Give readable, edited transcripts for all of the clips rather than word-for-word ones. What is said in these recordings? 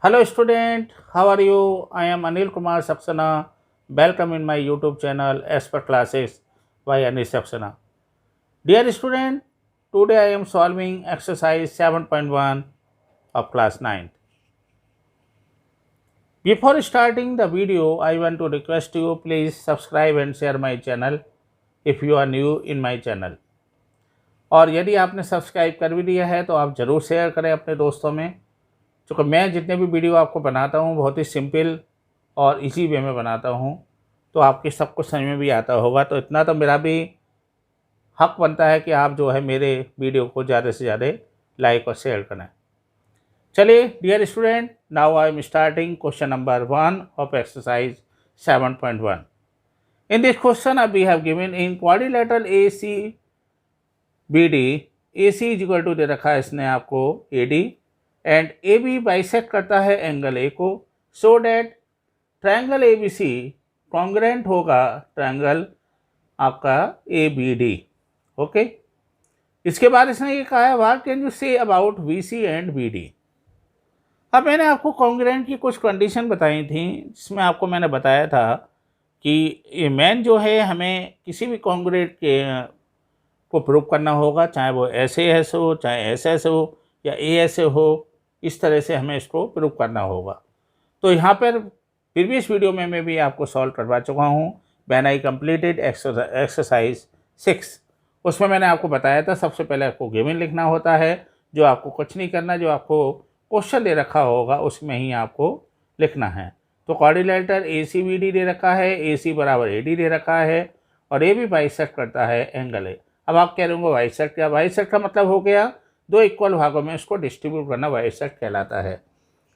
Hello student, how are you? I am Anil Kumar Saxena. Welcome in my YouTube channel Expert Classes by Anil Saxena. Dear student, today I am solving exercise 7.1 of class 9. Before starting the video, I want to request you please subscribe and share my channel if you are new in my channel. और यदि आपने subscribe कर भी दिया है तो आप ज़रूर शेयर करें अपने दोस्तों में, क्योंकि मैं जितने भी वीडियो आपको बनाता हूँ बहुत ही सिंपल और इजी वे में बनाता हूँ, तो आपके सब कुछ समझ में भी आता होगा। तो इतना तो मेरा भी हक बनता है कि आप जो है मेरे वीडियो को ज़्यादा से ज़्यादा लाइक और शेयर करें। चलिए dear student, now I am starting question number 1 of exercise 7.1। In this question we have given in quadrilateral A C B D, A C is equal to दे रखा है इसने आपको A D, and A B bisect करता है angle A को, so that triangle A B C congruent होगा triangle आपका ए बी डी। ओके, इसके बाद इसने ये कहा है what can you say about V C and B D. अब मैंने आपको कॉन्ग्रेंट की कुछ कंडीशन बताई थी, जिसमें आपको मैंने बताया था कि ये मेन जो है हमें किसी भी कॉन्ग्रेंट के को प्रूव करना होगा, चाहे वो एस एस हो, चाहे एस एस हो या ए एस हो, इस तरह से हमें इसको प्रूव करना होगा। तो यहाँ पर प्रीवियस वीडियो में मैं भी आपको सॉल्व करवा चुका हूँ, व्हेन आई कंप्लीटेड एक्सरसाइज 6। उसमें मैंने आपको बताया था सबसे पहले आपको गिवन लिखना होता है, जो आपको कुछ नहीं करना, जो आपको क्वेश्चन दे रखा होगा उसमें ही आपको लिखना है। तो quadrilateral A C B D दे रखा है, ए सी बराबर ए डी दे रखा है, और ए भी बाइसेक्ट करता है एंगल ए। अब आप कह रहे होंगे बाइसेक्ट क्या? बाइसेक्ट का मतलब हो गया दो इक्वल भागों में इसको डिस्ट्रीब्यूट करना, बाइसेक्ट कहलाता है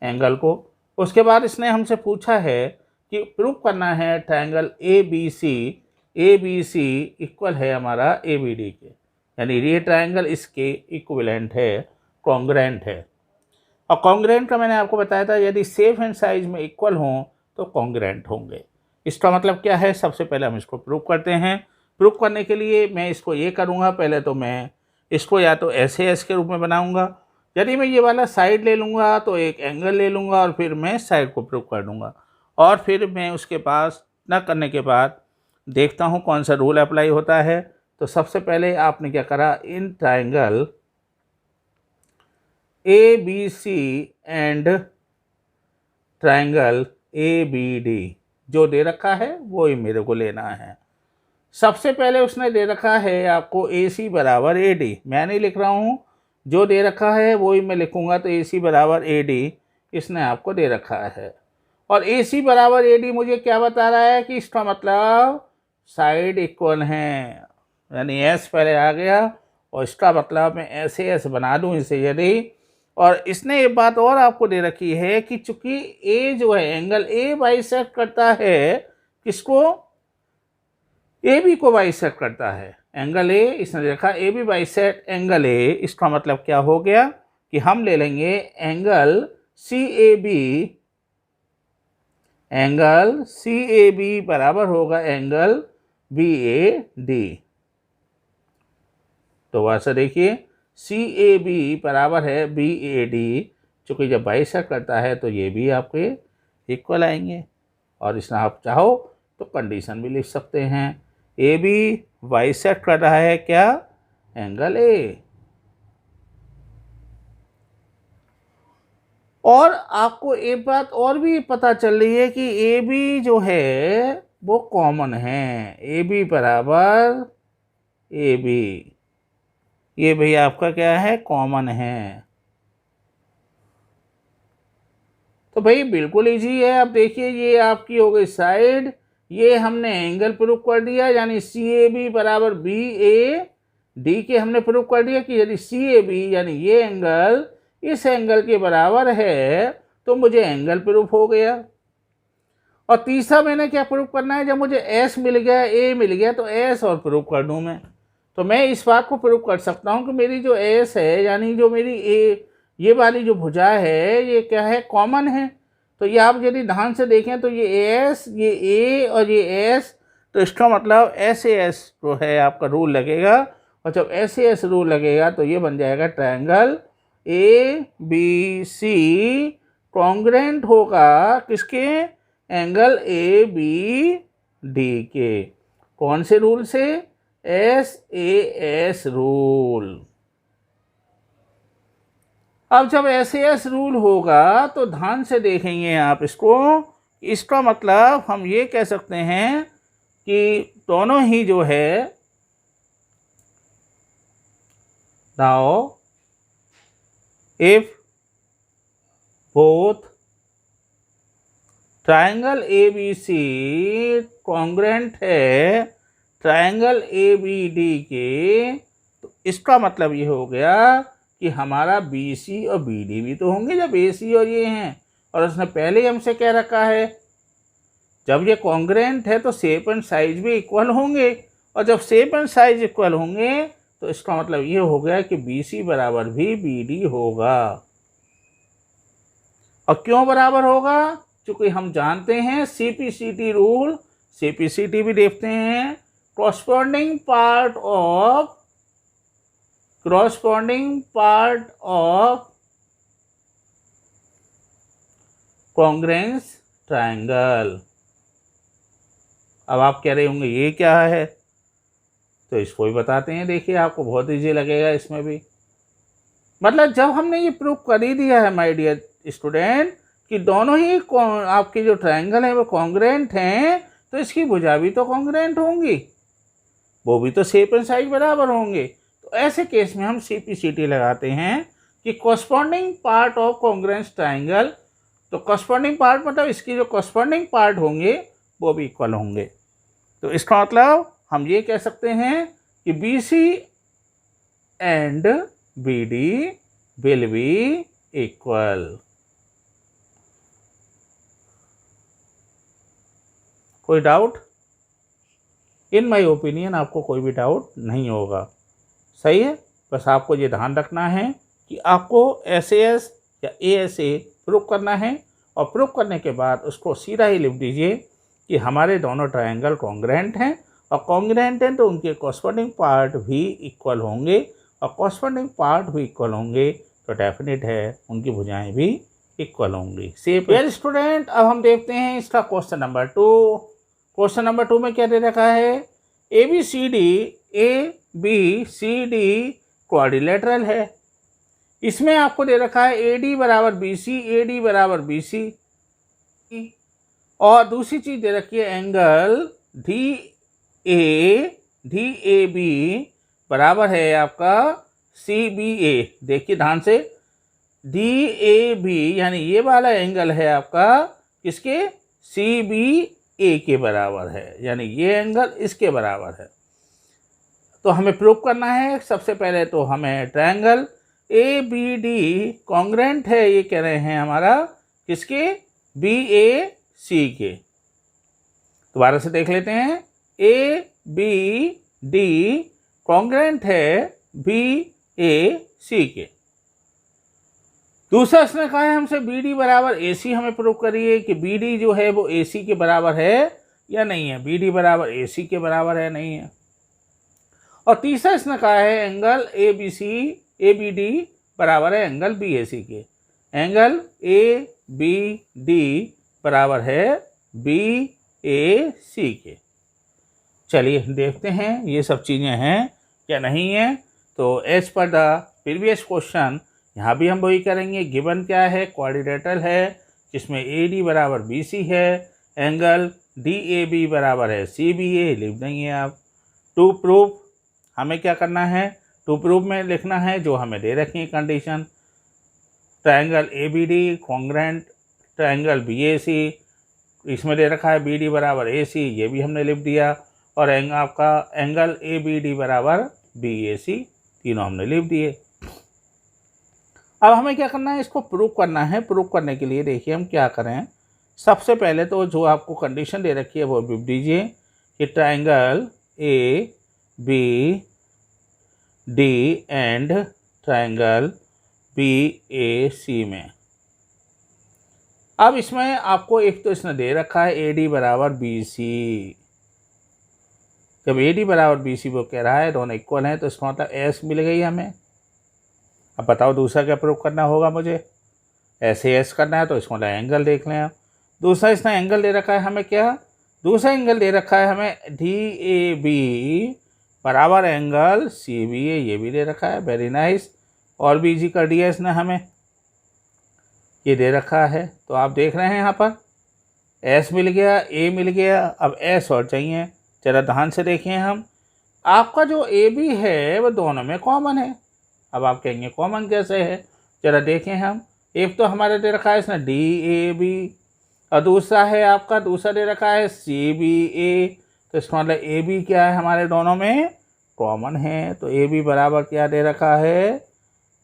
एंगल को। उसके बाद इसने हमसे पूछा है कि प्रूव करना है triangle A B C equal है हमारा ए बी डी के, यानी ये ट्रायंगल इसके इक्विवेलेंट है, कॉन्ग्रेंट है। और कॉन्ग्रेंट का मैंने आपको बताया था यदि शेप एंड साइज में इक्वल हों तो कॉन्ग्रेंट होंगे। इसका मतलब क्या है? सबसे पहले हम इसको प्रूव करते हैं। प्रूव करने के लिए मैं इसको ये करूँगा, पहले तो मैं इसको या तो ऐसे एस के रूप में बनाऊंगा, यदि मैं ये वाला साइड ले लूँगा तो एक एंगल ले लूँगा और फिर मैं साइड को प्रूव कर दूँगा, और फिर मैं उसके पास न करने के बाद देखता हूँ कौन सा रूल अप्लाई होता है। तो सबसे पहले आपने क्या करा, in triangle A B C and triangle A B D जो दे रखा है वो ही मेरे को लेना है। सबसे पहले उसने दे रखा है आपको ए सी बराबर ए डी, मैं नहीं लिख रहा हूँ, जो दे रखा है वो ही मैं लिखूँगा। तो ए सी बराबर ए डी इसने आपको दे रखा है, और ए सी बराबर ए डी मुझे क्या बता रहा है कि इसका मतलब साइड इक्वल हैं, यानी एस पहले आ गया, और इसका मतलब मैं ऐसे एस बना दूँ इसे यदि। और इसने ये बात और आपको दे रखी है कि चूंकि ए जो है एंगल ए बाइसेक्ट करता है किसको, ए बी को बाइसेक्ट करता है एंगल ए, इसने देखा A B bisect angle A. इसका मतलब क्या हो गया कि हम ले लेंगे एंगल सी ए बी बराबर होगा एंगल बी ए डी। तो वैसे देखिए सी ए बी बराबर है बी ए डी, चूँकि जब बाइसेक्ट करता है तो ये भी आपके इक्वल आएंगे। और इसमें आप चाहो तो कंडीशन भी लिख सकते हैं, ए बी बाइसेक्ट कर रहा है क्या, एंगल ए। और आपको एक बात और भी पता चल रही है कि ए बी जो है वो कॉमन है, ए बी बराबर ए बी, ये भाई आपका क्या है, कॉमन है। तो भाई बिल्कुल इजी है। अब देखिए ये आपकी हो गई साइड, ये हमने एंगल प्रूव कर दिया, यानी सी ए बी बराबर बी ए डी के हमने प्रूव कर दिया कि यदि सी ए बी यानी ये एंगल इस एंगल के बराबर है तो मुझे एंगल प्रूफ हो गया। और तीसरा मैंने क्या प्रूव करना है, जब मुझे एस मिल गया, ए मिल गया, तो एस और प्रूव कर दूँ मैं। तो मैं इस बात को प्रूव कर सकता हूँ कि मेरी जो एस है, यानी जो मेरी ये वाली जो भुजा है ये क्या है, कॉमन है। तो ये आप यदि ध्यान से देखें तो ये एस, ये ए और ये एस, तो इसका मतलब एस ए एस जो है आपका रूल लगेगा, और जब एस ए एस रूल लगेगा तो ये बन जाएगा triangle A B C congruent होगा किसके, एंगल ए बी डी के। कौन से रूल से, SAS रूल। अब जब SAS रूल होगा तो ध्यान से देखेंगे आप इसको। इसका मतलब हम ये कह सकते हैं कि दोनों ही जो है, now if both triangle ABC congruent है ट्रायंगल ABD के, तो इसका मतलब ये हो गया कि हमारा BC और BD भी तो होंगे जब AC और ये हैं। और उसने पहले ही हमसे कह रखा है जब ये कॉन्ग्रेंट है तो शेप एंड साइज भी इक्वल होंगे, और जब शेप एंड साइज इक्वल होंगे तो इसका मतलब ये हो गया कि BC बराबर भी BD होगा। और क्यों बराबर होगा, क्योंकि हम जानते हैं CPCT रूल, CPCT भी देखते हैं, corresponding part of congruence triangle। अब आप कह रहे होंगे ये क्या है, तो इसको भी बताते हैं। देखिए आपको बहुत ईजी लगेगा इसमें भी। मतलब जब हमने ये प्रूव कर ही दिया है माय डियर स्टूडेंट कि दोनों ही आपके जो ट्रायंगल हैं वो कॉन्ग्रेंट हैं, तो इसकी भुजा भी तो कॉन्ग्रेंट होंगी, वो भी तो शेप एंड साइज बराबर होंगे। तो ऐसे केस में हम CPCT लगाते हैं कि corresponding part of congruence triangle, तो कॉरस्पॉन्डिंग पार्ट मतलब इसकी जो कॉरस्पॉन्डिंग पार्ट होंगे वो भी इक्वल होंगे। तो इसका मतलब हम ये कह सकते हैं कि BC and BD will be equal. कोई डाउट? इन माई ओपिनियन आपको कोई भी डाउट नहीं होगा, सही है। बस आपको ये ध्यान रखना है कि आपको SAS या ASA प्रूव करना है, और प्रूव करने के बाद उसको सीधा ही लिख दीजिए कि हमारे दोनों ट्रायंगल कॉन्ग्रेंट हैं, और कॉन्ग्रेंट हैं तो उनके कॉरस्पॉन्डिंग पार्ट भी इक्वल होंगे, और कॉरस्पॉन्डिंग पार्ट भी इक्वल होंगे तो डेफिनेट है उनकी भुजाएं भी इक्वल होंगी। डियर स्टूडेंट, अब हम देखते हैं इसका क्वेश्चन नंबर 2। क्वेश्चन नंबर 2 में क्या दे रखा है, ABCD क्वाड्रिलेटरल है। इसमें आपको दे रखा है AD बराबर BC, और दूसरी चीज दे रखी है एंगल DAB बराबर है आपका CBA। देखिए ध्यान से, DAB यानी ये वाला एंगल है आपका किसके, CBA के बराबर है, यानी ये एंगल इसके बराबर है। तो हमें प्रूव करना है सबसे पहले, तो हमें ट्रायंगल ABD कॉन्ग्रेंट है, ये कह रहे हैं हमारा किसके, BAC के। दोबारा से देख लेते हैं, ABD कॉन्ग्रेंट है BAC के। दूसरा इसने कहा है हमसे BD बराबर AC, हमें प्रूव करिए कि BD जो है वो AC के बराबर है या नहीं है, BD बराबर AC के बराबर है नहीं है। और तीसरा इसने कहा है एंगल ABD बराबर है एंगल BAC के, एंगल ABD बराबर है BAC के। चलिए देखते हैं ये सब चीज़ें हैं क्या नहीं है। तो as per the previous question यहाँ भी हम वही करेंगे। गिवन क्या है, क्वाड्रिलेटरल है जिसमें AD बराबर BC है, एंगल DAB बराबर है CBA, लिख देंगे आप। टू प्रूफ हमें क्या करना है, टू प्रूफ में लिखना है जो हमें दे रखी है condition, triangle ABD congruent triangle BAC, इसमें दे रखा है BD बराबर AC, ये भी हमने लिख दिया, और आपका एंगल ABD बराबर BAC, तीनों हमने लिख दिए। अब हमें क्या करना है, इसको प्रूव करना है। प्रूव करने के लिए देखिए हम क्या करें, सबसे पहले तो जो आपको कंडीशन दे रखी है वो लिख दीजिए कि triangle ABD and triangle BAC में। अब इसमें आपको एक तो इसने दे रखा है AD बराबर BC, जब AD बराबर BC वो कह रहा है दोनों इक्वल हैं तो इसका मतलब S मिल गई हमें। अब बताओ दूसरा क्या प्रूव करना होगा मुझे, ऐसे एस करना है तो इसमें एंगल देख लें आप। दूसरा इसने एंगल दे रखा है हमें क्या, दूसरा एंगल दे रखा है हमें DAB बराबर एंगल CBA, ये भी दे रखा है। Very nice. और भी इजी कर दिया इसने हमें, ये दे रखा है। तो आप देख रहे हैं यहाँ पर S मिल गया, A मिल गया, अब S और चाहिए। जरा ध्यान से देखें हम, आपका जो AB है वो दोनों में कॉमन है। अब आप कहेंगे कॉमन कैसे है, जरा देखें हम। एक तो हमारा दे रखा है इसने DAB और दूसरा है आपका, दूसरा दे रखा है CBA। तो इसका मतलब AB क्या है, हमारे दोनों में कॉमन है। तो AB बराबर क्या दे रखा है,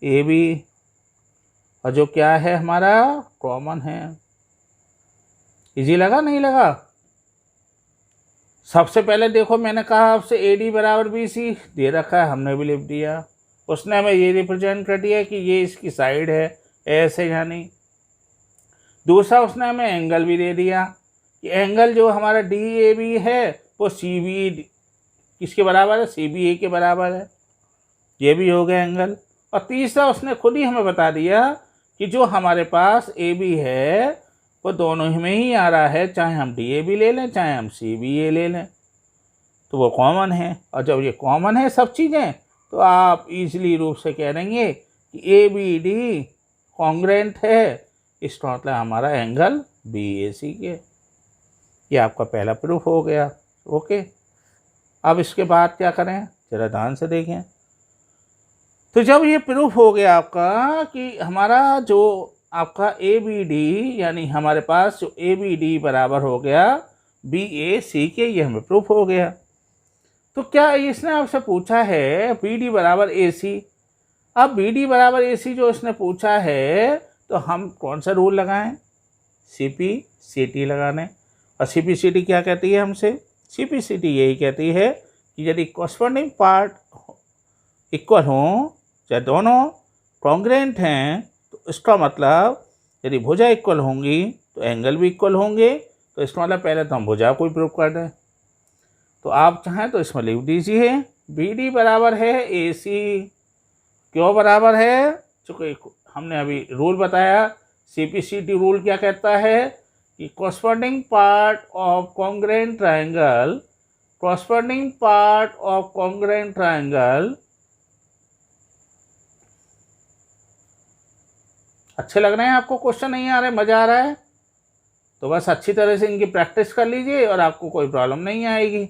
AB, और जो क्या है हमारा कॉमन है। इजी लगा नहीं लगा? सबसे पहले देखो मैंने कहा आपसे AD बराबर BC दे रखा है, हमने भी लिख दिया। उसने हमें ये रिप्रेजेंट कर दिया कि ये इसकी साइड है, ऐसे यानी। दूसरा उसने हमें एंगल भी दे दिया कि एंगल जो हमारा DAB है वो CBA किसके बराबर है, CBA के बराबर है। ये भी हो गया एंगल। और तीसरा उसने खुद ही हमें बता दिया कि जो हमारे पास AB है वो दोनों ही में ही आ रहा है, चाहे हम DAB ले लें चाहे हम CBA ले लें, तो वो कॉमन है। और जब ये कॉमन है सब चीज़ें, तो आप इजीली रूप से कह देंगे कि ABD कॉन्ग्रेंट है, इसका मतलब हमारा एंगल BAC के। ये आपका पहला प्रूफ हो गया। ओके, अब इसके बाद क्या करें, जरा ध्यान से देखें। तो जब ये प्रूफ हो गया आपका कि हमारा जो आपका ABD, यानी हमारे पास जो ABD बराबर हो गया BAC के, ये हमें प्रूफ हो गया। तो क्या इसने आपसे पूछा है BD बराबर AC। अब BD बराबर AC जो इसने पूछा है, तो हम कौन सा रूल लगाएं, CPCT लगाने। और CPCT क्या कहती है हमसे, CPCT यही कहती है कि यदि कॉरस्पॉन्डिंग पार्ट इक्वल हों, चाहे दोनों कॉन्ग्रेंट हैं, तो इसका मतलब यदि भुजा इक्वल होंगी तो एंगल भी इक्वल होंगे। तो इसका मतलब पहले तो हम भुजा को ही प्रूव कर दें। तो आप चाहें तो इसमें लिख दीजिए BD बराबर है AC। क्यों बराबर है, चूँकि हमने अभी रूल बताया, CPCT रूल क्या कहता है कि corresponding part of congruent triangle, corresponding part of congruent triangle. अच्छे लग रहे हैं आपको, क्वेश्चन नहीं आ रहे, मज़ा आ रहा है? तो बस अच्छी तरह से इनकी प्रैक्टिस कर लीजिए और आपको कोई प्रॉब्लम नहीं आएगी।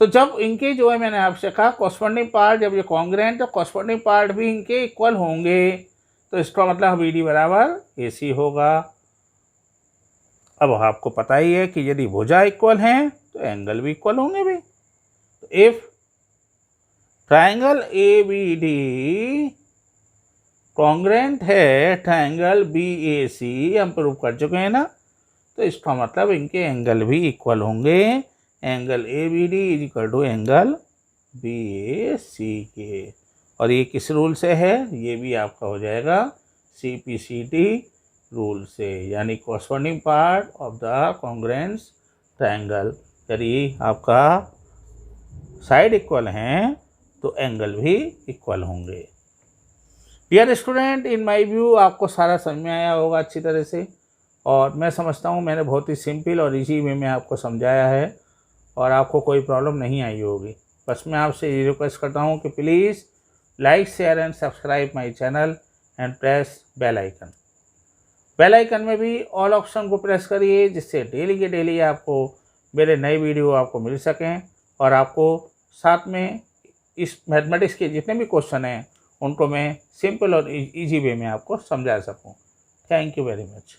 तो जब इनके जो है, मैंने आपसे कहा कॉरस्पॉन्डिंग पार्ट, जब ये कॉन्ग्रेंट तो कॉरस्पॉन्डिंग पार्ट भी इनके इक्वल होंगे, तो इसका मतलब BD बराबर AC होगा। अब आपको पता ही है कि यदि भुजा इक्वल हैं तो एंगल भी इक्वल होंगे भी। तो इफ ट्रायंगल ABD कॉन्ग्रेंट है ट्रायंगल BAC, हम प्रूव कर चुके हैं ना, तो इसका मतलब इनके एंगल भी इक्वल होंगे। Angle ABD is equal to angle BAC के। और ये किस रूल से है, ये भी आपका हो जाएगा CPCT रूल से, यानी corresponding part of the congruence triangle. यदि आपका साइड इक्वल हैं तो एंगल भी इक्वल होंगे। Dear student, in my view आपको सारा समझ में आया होगा अच्छी तरह से, और मैं समझता हूँ मैंने बहुत ही सिंपल और इजी वे में आपको समझाया है और आपको कोई प्रॉब्लम नहीं आई होगी। बस मैं आपसे ये रिक्वेस्ट करता हूँ कि please like share and subscribe my channel and press bell icon. Bell icon में भी ऑल ऑप्शन को प्रेस करिए, जिससे डेली के डेली आपको मेरे नए वीडियो आपको मिल सकें और आपको साथ में इस मैथमेटिक्स के जितने भी क्वेश्चन हैं उनको मैं सिंपल और इजी वे में आपको समझा सकूं। Thank you very much.